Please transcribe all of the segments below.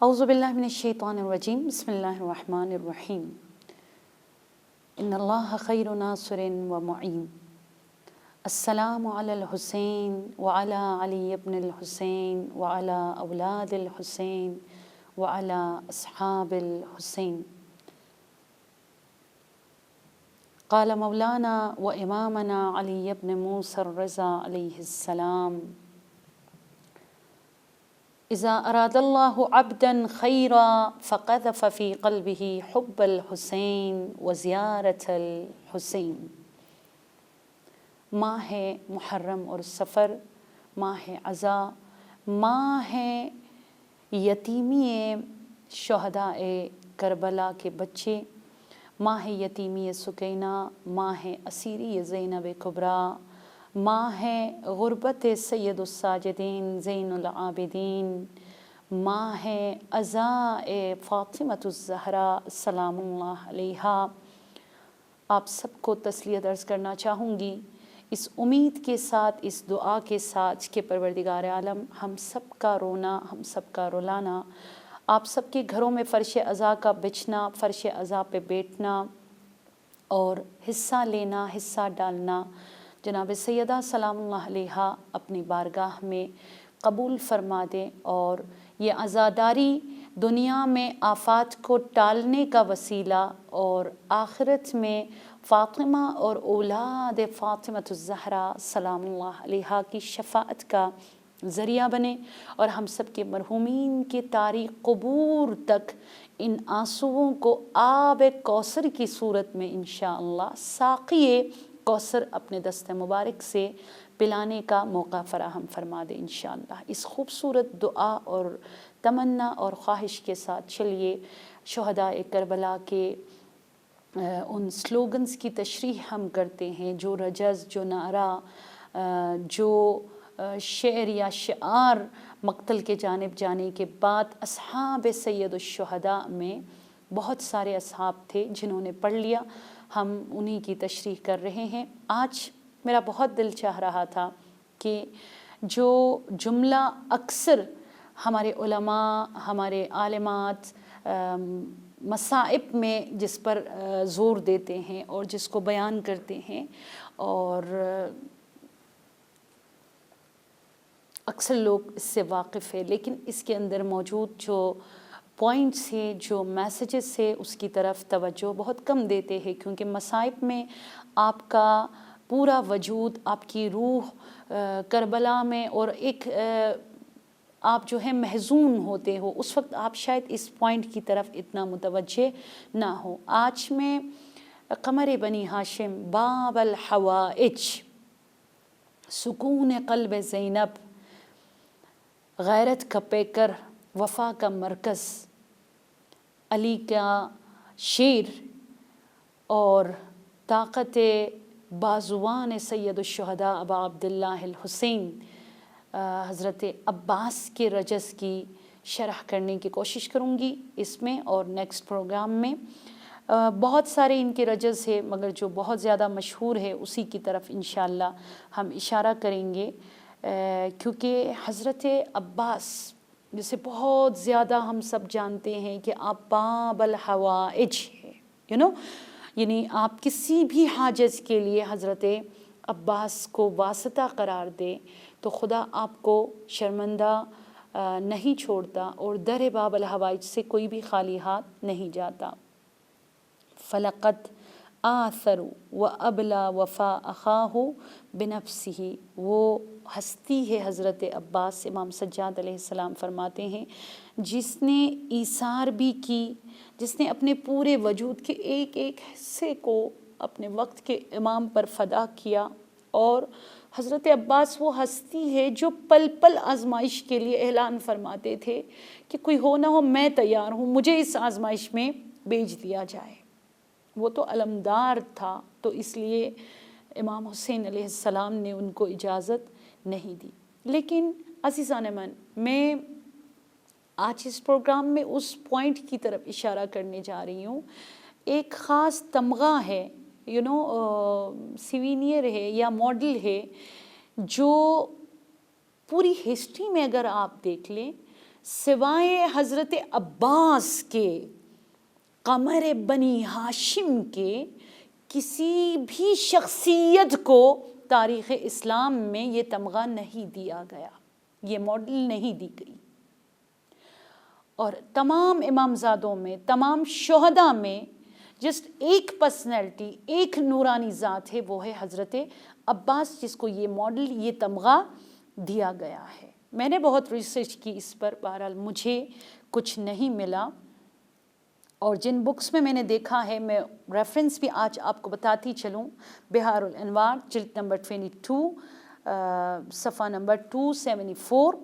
اعوذ باللہ من الشیطان الرجیم بسم اللہ الرحمن الرحیم ان اللہ خیر ناصر و معین السلام علی الحسین وعلی علی ابن الحسین وعلی اولاد الحسین وعلی اصحاب الحسین قال مولانا و امامنا علی ابن موسیٰ الرضا علیہ السلام اذا اراد اللہ عبدا خیرا فقذف فی قلبہ حب الحسین و زیارت الحسین۔ ماہ محرم اور سفر، ماہ عزا، ماہ یتیمی شہداء کربلا کے بچے، ماہ یتیمی سکینہ، ماہ اسیری زینب کبریٰ، ماہ غربت سید الساجدین زین العابدین، ماہ عزاء فاطمۃ الزہراء سلام اللہ علیہا۔ آپ سب کو تسلیت عرض کرنا چاہوں گی اس امید کے ساتھ، اس دعا کے ساتھ کہ پروردگار عالم ہم سب کا رونا، ہم سب کا رلانا، آپ سب کے گھروں میں فرش عزا کا بچھنا، فرش عزا پہ بیٹھنا اور حصہ لینا، حصہ ڈالنا جناب سیدہ سلام اللہ علیہا اپنی بارگاہ میں قبول فرما دیں، اور یہ عزاداری دنیا میں آفات کو ٹالنے کا وسیلہ اور آخرت میں فاطمہ اور اولاد فاطمۃ الزہراء سلام اللہ علیہا کی شفاعت کا ذریعہ بنے، اور ہم سب کے مرحومین کے تاریخ قبور تک ان آنسوؤں کو آب کوثر کی صورت میں انشاءاللہ ساقی کوثر اپنے دست مبارک سے پلانے کا موقع فراہم فرما دے انشاءاللہ۔ اس خوبصورت دعا اور تمنا اور خواہش کے ساتھ چلیے شہداء کربلا کے ان سلوگنز کی تشریح ہم کرتے ہیں، جو رجز، جو نعرہ، جو شعر یا شعار مقتل کے جانب جانے کے بعد اصحاب سید الشہداء میں بہت سارے اصحاب تھے جنہوں نے پڑھ لیا، ہم انہی کی تشریح کر رہے ہیں۔ آج میرا بہت دل چاہ رہا تھا کہ جو جملہ اکثر ہمارے علماء، ہمارے عالمات مصائب میں جس پر زور دیتے ہیں اور جس کو بیان کرتے ہیں، اور اکثر لوگ اس سے واقف ہے، لیکن اس کے اندر موجود جو پوائنٹس ہیں، جو میسیجز ہے، اس کی طرف توجہ بہت کم دیتے ہیں، کیونکہ مصائب میں آپ کا پورا وجود، آپ کی روح کربلا میں، اور ایک آپ جو ہے محزون ہوتے ہو، اس وقت آپ شاید اس پوائنٹ کی طرف اتنا متوجہ نہ ہو۔ آج میں قمر بنی ہاشم، باب الحوائج، سکون قلب زینب، غیرت کا پیکر، وفا کا مرکز، علی کا شیر اور طاقت بازوان سید الشہداء ابا عبداللہ الحسین حضرت عباس کے رجز کی شرح کرنے کی کوشش کروں گی اس میں اور نیکسٹ پروگرام میں۔ بہت سارے ان کے رجز ہے، مگر جو بہت زیادہ مشہور ہے اسی کی طرف انشاءاللہ ہم اشارہ کریں گے، کیونکہ حضرت عباس جسے بہت زیادہ ہم سب جانتے ہیں کہ آپ باب الحوائج ہے، یعنی آپ کسی بھی حاجت کے لیے حضرت عباس کو واسطہ قرار دیں تو خدا آپ کو شرمندہ نہیں چھوڑتا، اور در باب الحوائج سے کوئی بھی خالی ہاتھ نہیں جاتا۔ فلقد آثر و ابلا وفا اخاہ بنفسہ، وہ ہستی ہے حضرت عباس، امام سجاد علیہ السلام فرماتے ہیں، جس نے ایثار بھی کی، جس نے اپنے پورے وجود کے ایک ایک حصے کو اپنے وقت کے امام پر فدا کیا. اور حضرت عباس وہ ہستی ہے جو پل پل آزمائش کے لیے اعلان فرماتے تھے کہ کوئی ہو نہ ہو میں تیار ہوں، مجھے اس آزمائش میں بھیج دیا جائے. وہ تو علمدار تھا، تو اس لیے امام حسین علیہ السلام نے ان کو اجازت نہیں دی. لیکن عزیزان من، میں آج اس پروگرام میں اس پوائنٹ کی طرف اشارہ کرنے جا رہی ہوں. ایک خاص تمغہ ہے، سیوینئر ہے یا ماڈل ہے، جو پوری ہسٹری میں اگر آپ دیکھ لیں، سوائے حضرت عباس کے، قمر بنی ہاشم کے، کسی بھی شخصیت کو تاریخ اسلام میں یہ تمغہ نہیں دیا گیا، یہ ماڈل نہیں دی گئی. اور تمام امامزادوں میں، تمام شہداء میں جسٹ ایک پرسنالٹی، ایک نورانی ذات ہے، وہ ہے حضرت عباس، جس کو یہ ماڈل، یہ تمغہ دیا گیا ہے. میں نے بہت ریسرچ کی اس پر، بہرحال مجھے کچھ نہیں ملا. اور جن بکس میں نے دیکھا ہے، میں ریفرنس بھی آج آپ کو بتاتی چلوں. بہار الانوار جلد نمبر 22 صفحہ نمبر 274،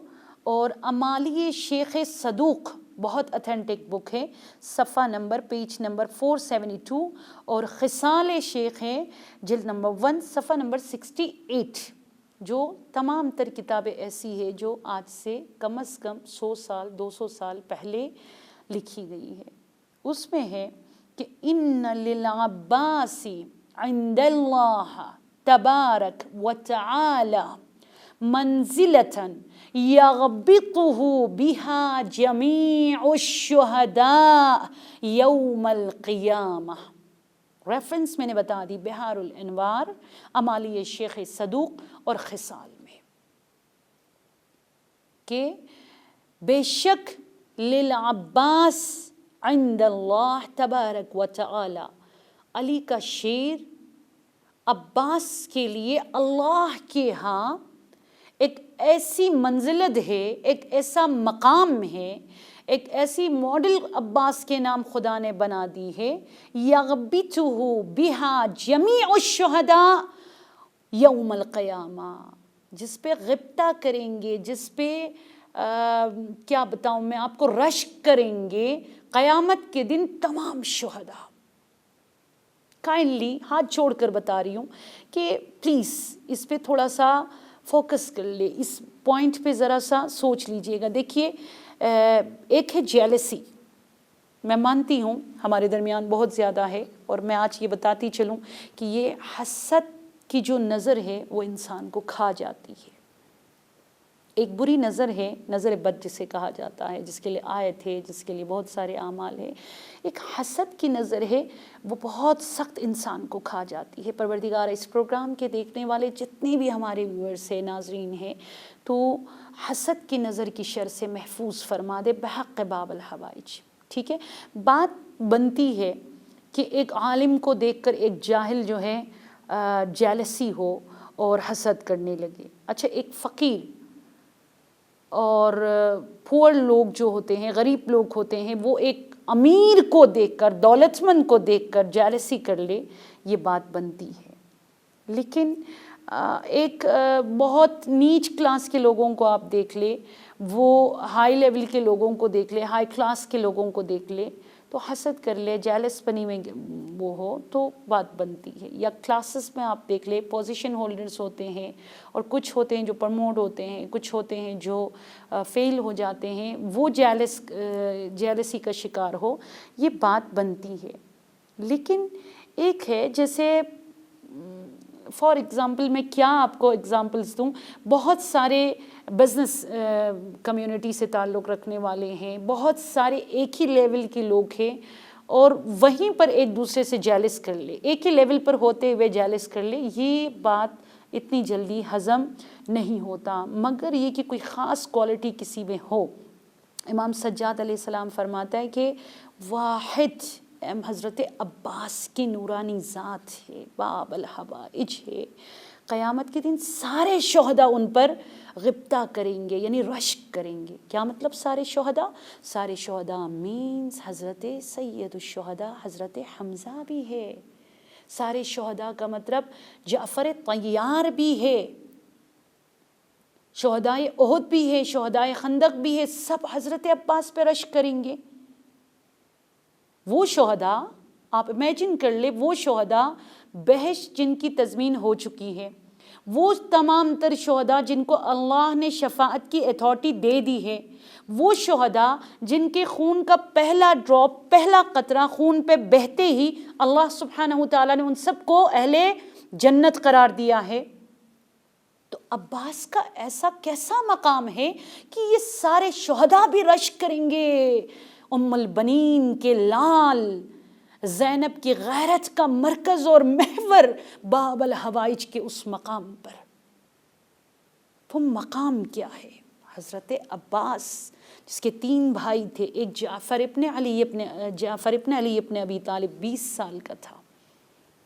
اور امالی شیخ صدوق، بہت اتھینٹک بک ہے، صفحہ نمبر پیج نمبر 472، اور خصال شیخ ہے جلد نمبر 1 صفحہ نمبر 68، جو تمام تر کتابیں ایسی ہے جو آج سے کم از کم 100 سال 200 سال پہلے لکھی گئی ہے. اس میں ہے کہ ان للعباس عند اللہ تبارک و تعالی منزلة یغبطہ بہا جمیع الشہداء یوم القیامہ. ریفرنس میں نے بتا دی، بہار الانوار، امالی شیخ صدوق اور خصال میں، کہ بے شک للعباس عند اللہ تبارک و تعالی، علی کا شیر عباس کے لیے اللہ کے ہاں ایک ایسی منزلت ہے، ایک ایسا مقام ہے، ایک ایسی ماڈل عباس کے نام خدا نے بنا دی ہے، یغبطہ بہا جمیع الشہداء یوم القیامہ، جس پہ غبطہ کریں گے، جس پہ کیا بتاؤں میں آپ کو، رشک کریں گے قیامت کے دن تمام شہداء. کائنڈلی ہاتھ چھوڑ کر بتا رہی ہوں کہ پلیز اس پہ تھوڑا سا فوکس کر لے، اس پوائنٹ پہ ذرا سا سوچ لیجئے گا. دیکھیے، ایک ہے جیلسی. میں مانتی ہوں ہمارے درمیان بہت زیادہ ہے، اور میں آج یہ بتاتی چلوں کہ یہ حسد کی جو نظر ہے وہ انسان کو کھا جاتی ہے. ایک بری نظر ہے، نظر بد جسے کہا جاتا ہے، جس کے لیے آیت ہے، جس کے لیے بہت سارے اعمال ہیں. ایک حسد کی نظر ہے، وہ بہت سخت انسان کو کھا جاتی ہے. پروردگار اس پروگرام کے دیکھنے والے جتنے بھی ہمارے ویورز ہیں، ناظرین ہیں، تو حسد کی نظر کی شر سے محفوظ فرما دے بحق باب الحوائج. ٹھیک ہے، بات بنتی ہے کہ ایک عالم کو دیکھ کر ایک جاہل جو ہے جیلسی ہو اور حسد کرنے لگے. اچھا، ایک فقیر اور پور لوگ جو ہوتے ہیں، غریب لوگ ہوتے ہیں، وہ ایک امیر کو دیکھ کر، دولت مند کو دیکھ کر جیلسی کر لے، یہ بات بنتی ہے. لیکن ایک بہت نیچ کلاس کے لوگوں کو آپ دیکھ لے، وہ ہائی لیول کے لوگوں کو دیکھ لے، ہائی کلاس کے لوگوں کو دیکھ لے تو حسد کر لے، جیلس پنی میں وہ ہو تو بات بنتی ہے. یا کلاسز میں آپ دیکھ لے، پوزیشن ہولڈرز ہوتے ہیں، اور کچھ ہوتے ہیں جو پروموٹ ہوتے ہیں، کچھ ہوتے ہیں جو فیل ہو جاتے ہیں، وہ جیلسی کا شکار ہو، یہ بات بنتی ہے. لیکن ایک ہے، جیسے فار ایگزامپل میں کیا آپ کو ایگزامپلس دوں، بہت سارے بزنس کمیونٹی سے تعلق رکھنے والے ہیں، بہت سارے ایک ہی لیول کے لوگ ہیں، اور وہیں پر ایک دوسرے سے جیلس کر لے، ایک ہی لیول پر ہوتے ہوئے جیلس کر لے، یہ بات اتنی جلدی ہضم نہیں ہوتا، مگر یہ کہ کوئی خاص کوالٹی کسی میں ہو. امام سجاد علیہ السلام فرماتا ہے کہ واحد حضرت عباس کی نورانی ذات ہے، باب الحوائج ہے، قیامت کے دن سارے شہداء ان پر غبطہ کریں گے، یعنی رشک کریں گے. کیا مطلب سارے شہداء؟ سارے شہداء مینز حضرت سید الشہداء حضرت حمزہ بھی ہے. سارے شہداء کا مطلب جعفر طیار بھی ہے، شہدائے احد بھی ہے، شہدائے خندق بھی ہے، سب حضرت عباس پہ رشک کریں گے۔ وہ شہداء آپ امیجن کر لیں، وہ شہداء بہشت جن کی تضمین ہو چکی ہے، وہ تمام تر شہداء جن کو اللہ نے شفاعت کی اتھارٹی دے دی ہے، وہ شہداء جن کے خون کا پہلا ڈراپ، پہلا قطرہ خون پہ بہتے ہی اللہ سبحانہ وتعالیٰ نے ان سب کو اہل جنت قرار دیا ہے۔ تو عباس کا ایسا کیسا مقام ہے کہ یہ سارے شہداء بھی رشک کریں گے ام البنین کے لال، زینب کی غیرت کا مرکز اور محور، باب الحوائج کے اس مقام پر۔ وہ مقام کیا ہے؟ حضرت عباس جس کے 3 بھائی تھے، ایک جعفر ابن علی ابن ابی طالب 20 سال کا تھا،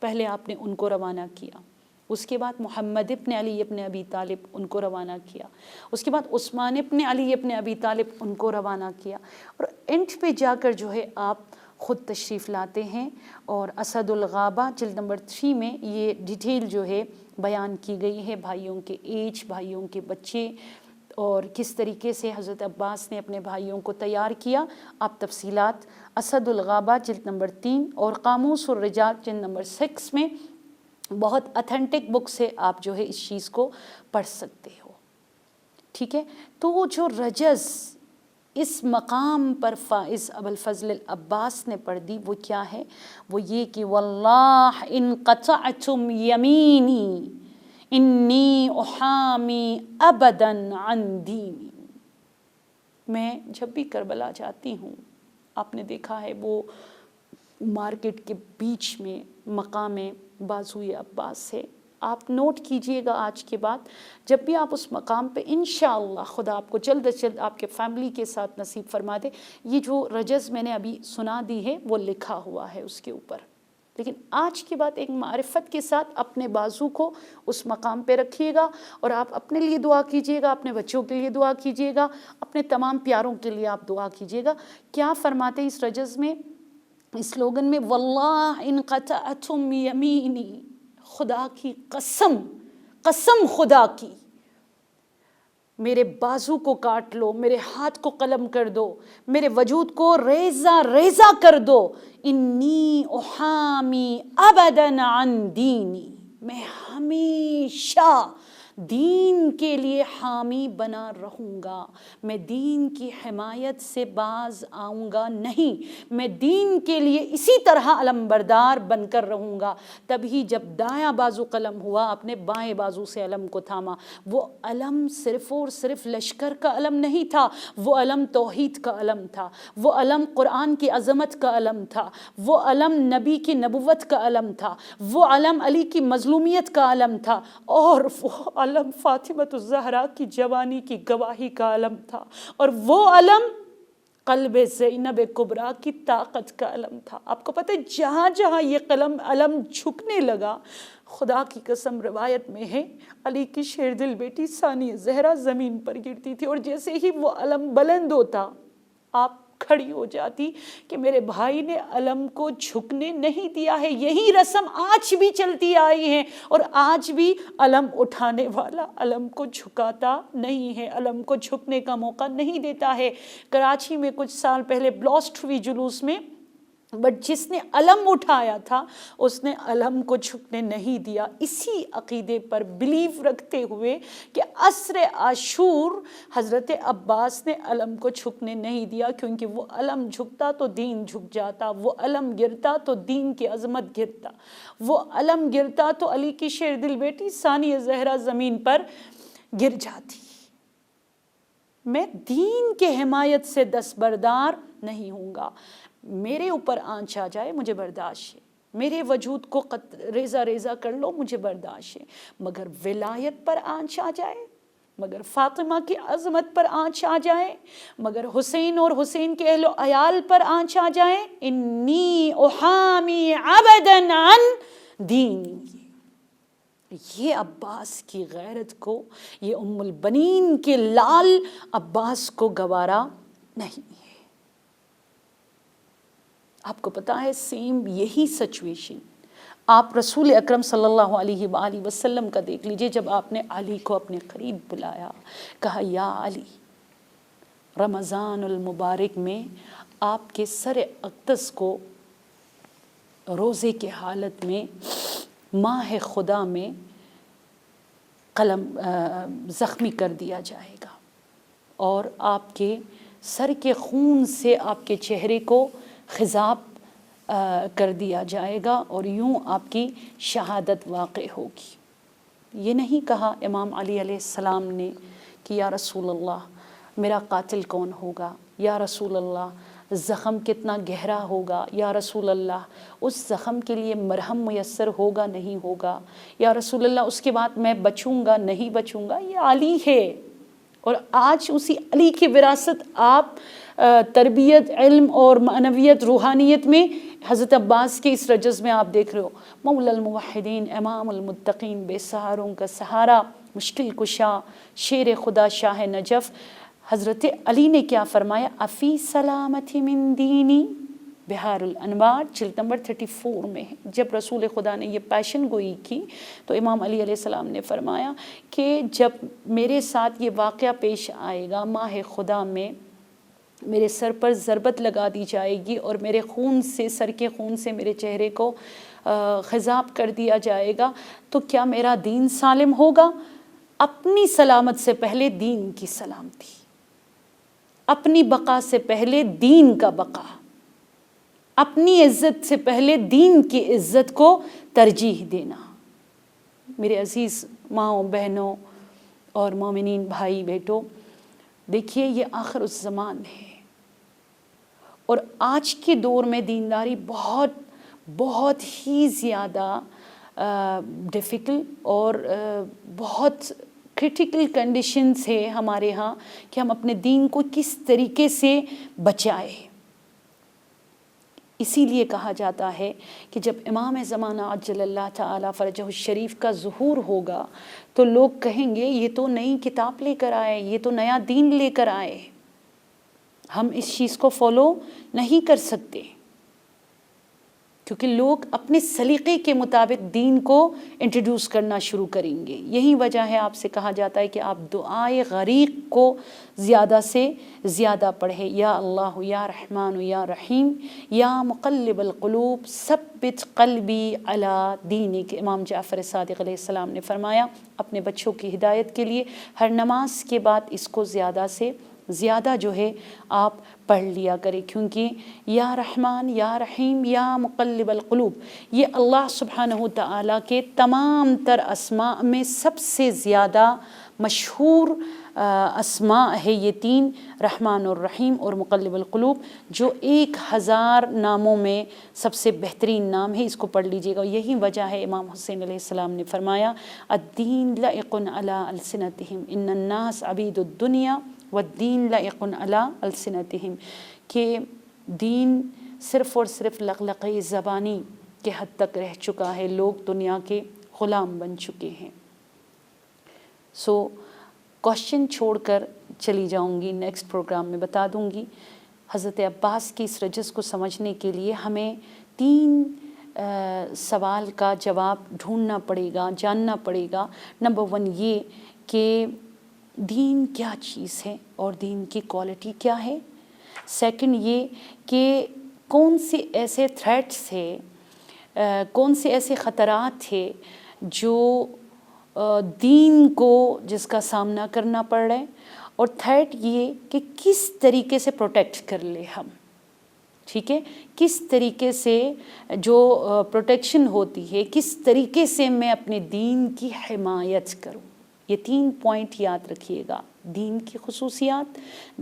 پہلے آپ نے ان کو روانہ کیا، اس کے بعد محمد ابن علی ابن ابی طالب ان کو روانہ کیا، اس کے بعد عثمان ابن علی ابن ابی طالب ان کو روانہ کیا، اور اینڈ پہ جا کر جو ہے آپ خود تشریف لاتے ہیں، اور اسد الغابہ جلد نمبر 3 میں یہ ڈیٹیل جو ہے بیان کی گئی ہے، بھائیوں کے ایج، بھائیوں کے بچے، اور کس طریقے سے حضرت عباس نے اپنے بھائیوں کو تیار کیا۔ آپ تفصیلات اسد الغابہ جلد نمبر 3 اور قاموس الرجال جلد نمبر 6 میں بہت اتھینٹک بک سے آپ جو ہے اس چیز کو پڑھ سکتے ہو، ٹھیک ہے۔ تو وہ جو رجز اس مقام پر فائز ابوالفضل العباس نے پڑھ دی وہ کیا ہے؟ وہ یہ کہ واللہ ان قطعتم یمینی انی احامی ابدا عن دینی۔ میں جب بھی کربلا جاتی ہوں، آپ نے دیکھا ہے وہ مارکیٹ کے بیچ میں مقام بازوئے عباس ہے، آپ نوٹ کیجئے گا آج کے بعد جب بھی آپ اس مقام پہ انشاءاللہ خدا آپ کو جلد از جلد آپ کے فیملی کے ساتھ نصیب فرما دے، یہ جو رجز میں نے ابھی سنا دی ہے وہ لکھا ہوا ہے اس کے اوپر۔ لیکن آج کے بعد ایک معرفت کے ساتھ اپنے بازو کو اس مقام پہ رکھیے گا، اور آپ اپنے لیے دعا کیجئے گا، اپنے بچوں کے لیے دعا کیجئے گا، اپنے تمام پیاروں کے لیے آپ دعا کیجئے گا۔ کیا فرماتے اس رجز میں، اس سلوگن میں؟ واللہ ان قطعتم یمینی، خدا کی قسم، قسم خدا کی، میرے بازو کو کاٹ لو، میرے ہاتھ کو قلم کر دو، میرے وجود کو ریزہ ریزہ کر دو، انی احامی ابدا عن دینی، میں ہمیشہ دین کے لیے حامی بنا رہوں گا، میں دین کی حمایت سے باز آؤں گا نہیں، میں دین کے لیے اسی طرح علم بردار بن کر رہوں گا۔ تبھی جب دایاں بازو قلم ہوا، اپنے بائیں بازو سے علم کو تھاما۔ وہ علم صرف اور صرف لشکر کا علم نہیں تھا، وہ علم توحید کا علم تھا، وہ علم قرآن کی عظمت کا علم تھا، وہ علم نبی کی نبوت کا علم تھا، وہ علم علی کی مظلومیت کا علم تھا، اور وہ علم فاطمۃ الزہرا کی جوانی کی گواہی کا علم تھا، اور وہ علم قلب زینب کبریٰ کی طاقت کا علم تھا۔ آپ کو پتہ ہے جہاں جہاں یہ علم جھکنے لگا، خدا کی قسم روایت میں ہے علی کی شیر دل بیٹی ثانیہ زہرا زمین پر گرتی تھی، اور جیسے ہی وہ علم بلند ہوتا آپ کھڑی ہو جاتی کہ میرے بھائی نے علم کو جھکنے نہیں دیا ہے۔ یہی رسم آج بھی چلتی آئی ہے، اور آج بھی علم اٹھانے والا علم کو جھکاتا نہیں ہے، علم کو جھکنے کا موقع نہیں دیتا ہے۔ کراچی میں کچھ سال پہلے بلاسٹ ہوئی جلوس میں، بٹ جس نے علم اٹھایا تھا اس نے علم کو جھکنے نہیں دیا، اسی عقیدے پر بلیو رکھتے ہوئے کہ عصر عاشور حضرت عباس نے علم کو جھکنے نہیں دیا، کیونکہ وہ علم جھکتا تو دین جھک جاتا، وہ علم گرتا تو دین کی عظمت گرتا، وہ علم گرتا تو علی کی شیر دل بیٹی ثانیہ زہرا زمین پر گر جاتی۔ میں دین کے حمایت سے دستبردار نہیں ہوں گا، میرے اوپر آنچ آ جائے مجھے برداشت ہے، میرے وجود کو ریزہ ریزہ کر لو مجھے برداشت ہے، مگر ولایت پر آنچ آ جائے، مگر فاطمہ کی عظمت پر آنچ آ جائے، مگر حسین اور حسین کے اہل و عیال پر آنچ آ جائے، انی احامی ابدا عن دینی، یہ عباس کی غیرت کو، یہ ام البنین کے لال عباس کو گوارا نہیں ہے۔ آپ کو پتا ہے سیم یہی سچویشن آپ رسول اکرم صلی اللہ علیہ وآلہ وسلم کا دیکھ لیجئے، جب آپ نے علی کو اپنے قریب بلایا، کہا یا علی، رمضان المبارک میں آپ کے سر اقدس کو روزے کے حالت میں ماہ خدا میں قلم زخمی کر دیا جائے گا، اور آپ کے سر کے خون سے آپ کے چہرے کو خضاب کر دیا جائے گا، اور یوں آپ کی شہادت واقع ہوگی۔ یہ نہیں کہا امام علی علیہ السلام نے کہ یا رسول اللہ میرا قاتل کون ہوگا، یا رسول اللہ زخم کتنا گہرا ہوگا، یا رسول اللہ اس زخم کے لیے مرہم میسر ہوگا نہیں ہوگا، یا رسول اللہ اس کے بعد میں بچوں گا نہیں بچوں گا۔ یہ علی ہے، اور آج اسی علی کی وراثت آپ تربیت، علم اور معنویت، روحانیت میں حضرت عباس کے اس رجز میں آپ دیکھ رہے ہو، مولا الموحدین، امام المتقین، بے سہاروں کا سہارا، مشکل کشا، شیر خدا، شاہ نجف۔ حضرت علی نے کیا فرمایا؟ افی سلامتی من دینی، بہار الانوار جلد نمبر 34 میں ہے۔ جب رسول خدا نے یہ پیشن گوئی کی تو امام علی علیہ السلام نے فرمایا کہ جب میرے ساتھ یہ واقعہ پیش آئے گا، ماہ خدا میں میرے سر پر ضربت لگا دی جائے گی اور میرے خون سے، سر کے خون سے میرے چہرے کو خضاب کر دیا جائے گا، تو کیا میرا دین سالم ہوگا؟ اپنی سلامت سے پہلے دین کی سلامتی، اپنی بقا سے پہلے دین کا بقا، اپنی عزت سے پہلے دین کی عزت کو ترجیح دینا۔ میرے عزیز ماؤں، بہنوں اور مومنین بھائی بیٹوں، دیکھیے یہ آخر الزمان ہے، اور آج کے دور میں دینداری بہت ہی زیادہ ڈیفیکلٹ اور بہت کرٹیکل کنڈیشنز ہے ہمارے ہاں کہ ہم اپنے دین کو کس طریقے سے بچائیں۔ اسی لیے کہا جاتا ہے کہ جب امام زمانہ عجل اللہ تعالی فرجہ الشریف کا ظہور ہوگا تو لوگ کہیں گے یہ تو نئی کتاب لے کر آئے، یہ تو نیا دین لے کر آئے، ہم اس چیز کو فالو نہیں کر سکتے، کیونکہ لوگ اپنے سلیقے کے مطابق دین کو انٹروڈیوس کرنا شروع کریں گے۔ یہی وجہ ہے آپ سے کہا جاتا ہے کہ آپ دعائے غریق کو زیادہ سے زیادہ پڑھیں، یا اللہ یا رحمان یا رحیم یا مقلب القلوب ثبت قلبی علی دینک۔ امام جعفر صادق علیہ السلام نے فرمایا اپنے بچوں کی ہدایت کے لیے ہر نماز کے بعد اس کو زیادہ سے زیادہ جو ہے آپ پڑھ لیا کریں، کیونکہ یا رحمان یا رحیم یا مقلب القلوب یہ اللہ سبحانہ وتعالی کے تمام تر اسماء میں سب سے زیادہ مشہور اسماء ہے، یہ تین، رحمان الرحیم اور مقلب القلوب، جو 1000 ناموں میں سب سے بہترین نام ہے۔ اس کو پڑھ لیجئے گا۔ یہی وجہ ہے امام حسین علیہ السلام نے فرمایا الدین لائق علی السنتہم ان الناس عبید الدنیا والدین لائق علی السنتہم، کہ دین صرف اور صرف لغلقہ زبانی کے حد تک رہ چکا ہے، لوگ دنیا کے غلام بن چکے ہیں۔ کوشچن چھوڑ کر چلی جاؤں گی، نیکسٹ پروگرام میں بتا دوں گی۔ حضرت عباس کی اس رجز کو سمجھنے کے لیے ہمیں 3 سوال کا جواب ڈھونڈنا پڑے گا، جاننا پڑے گا۔ نمبر 1 یہ کہ دین کیا چیز ہے اور دین کی کوالٹی کیا ہے۔ سیکنڈ یہ کہ کون سے ایسے تھریٹس ہے، کون سے ایسے خطرات تھے جو دین کو جس کا سامنا کرنا پڑ رہا ہے، اور تھرڈ یہ کہ کس طریقے سے پروٹیکٹ کر لے ہم، ٹھیک ہے، کس طریقے سے جو پروٹیکشن ہوتی ہے، کس طریقے سے میں اپنے دین کی حمایت کروں۔ یہ 3 پوائنٹ یاد رکھیے گا، دین کی خصوصیات،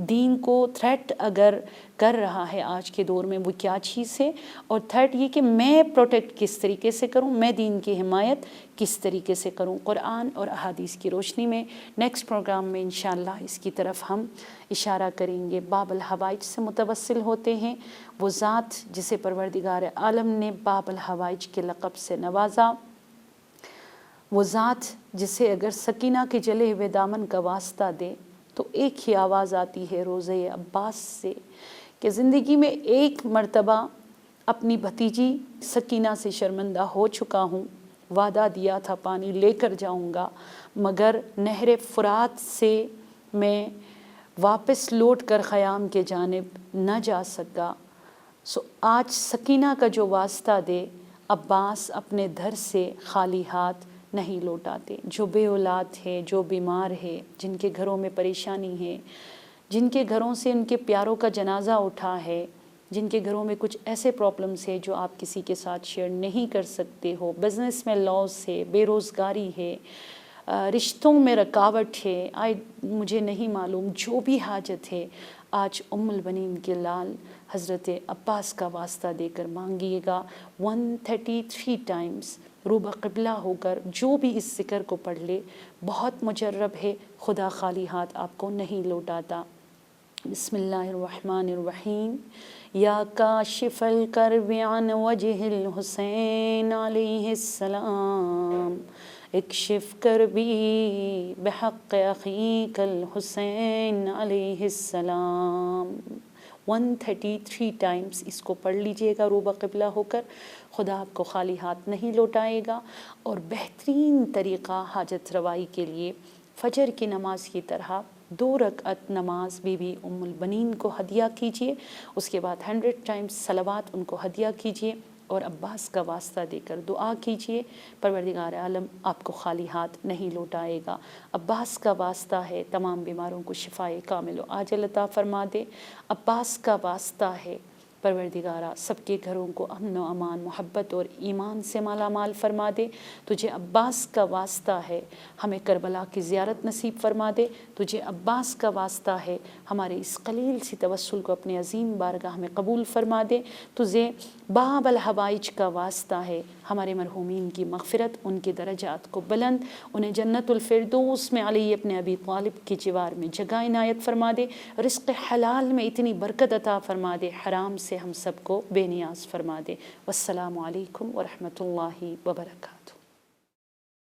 دین کو تھریٹ اگر کر رہا ہے آج کے دور میں وہ کیا چیز ہے، اور تھرڈ یہ کہ میں پروٹیکٹ کس طریقے سے کروں، میں دین کی حمایت کس طریقے سے کروں، قرآن اور احادیث کی روشنی میں۔ نیکسٹ پروگرام میں انشاءاللہ اس کی طرف ہم اشارہ کریں گے۔ باب الحوائج سے متوسل ہوتے ہیں وہ ذات جسے پروردگار عالم نے باب الحوائج کے لقب سے نوازا، وہ ذات جسے اگر سکینہ کے جلے ہوئے دامن کا واسطہ دے تو ایک ہی آواز آتی ہے روضہ عباس سے کہ زندگی میں ایک مرتبہ اپنی بھتیجی سکینہ سے شرمندہ ہو چکا ہوں، وعدہ دیا تھا پانی لے کر جاؤں گا، مگر نہر فرات سے میں واپس لوٹ کر خیام کے جانب نہ جا سکا۔ آج سکینہ کا جو واسطہ دے، عباس اپنے دھر سے خالی ہاتھ نہیں لوٹاتے۔ جو بے اولاد ہے، جو بیمار ہے، جن کے گھروں میں پریشانی ہے، جن کے گھروں سے ان کے پیاروں کا جنازہ اٹھا ہے، جن کے گھروں میں کچھ ایسے پرابلمس ہے جو آپ کسی کے ساتھ شیئر نہیں کر سکتے ہو، بزنس میں لاس ہے، بے روزگاری ہے، رشتوں میں رکاوٹ ہے، مجھے نہیں معلوم، جو بھی حاجت ہے آج ام البنین کے لال حضرت عباس کا واسطہ دے کر مانگیے گا 133 ٹائمز روبہ قبلہ ہو کر۔ جو بھی اس ذکر کو پڑھ لے بہت مجرب ہے، خدا خالی ہاتھ آپ کو نہیں لوٹاتا۔ بسم اللہ الرحمن الرحیم۔ یا کاشف الکرب عن وجہ الحسین علیہ السلام، اکشف کربی بحق اخیک الحسین علیہ السلام۔ 133 ٹائمز اس کو پڑھ لیجئے گا روبہ قبلہ ہو کر، خدا آپ کو خالی ہاتھ نہیں لوٹائے گا۔ اور بہترین طریقہ حاجت روائی کے لیے فجر کی نماز کی طرح 2 رکعت نماز بی بی ام البنین کو ہدیہ کیجئے، اس کے بعد 100 ٹائمز صلوات ان کو ہدیہ کیجئے اور عباس کا واسطہ دے کر دعا کیجئے، پروردگار عالم آپ کو خالی ہاتھ نہیں لوٹائے گا۔ عباس کا واسطہ ہے تمام بیماروں کو شفائے کامل و عاجل عطا فرما دے۔ عباس کا واسطہ ہے پروردگارہ سب کے گھروں کو امن و امان، محبت اور ایمان سے مالا مال فرما دے۔ تجھے عباس کا واسطہ ہے ہمیں کربلا کی زیارت نصیب فرما دے۔ تجھے عباس کا واسطہ ہے ہمارے اس قلیل سی توسل کو اپنے عظیم بارگاہ میں قبول فرما دے۔ تجھے باب الحوائج کا واسطہ ہے ہمارے مرحومین کی مغفرت، ان کے درجات کو بلند، انہیں جنت الفردوس میں علی ابن ابی طالب کے جوار میں جگہ عنایت فرما دے۔ رزق حلال میں اتنی برکت عطا فرما دے، حرام سے ہم سب کو بے نیاز فرما دے۔ والسلام علیکم ورحمۃ اللہ وبرکاتہ۔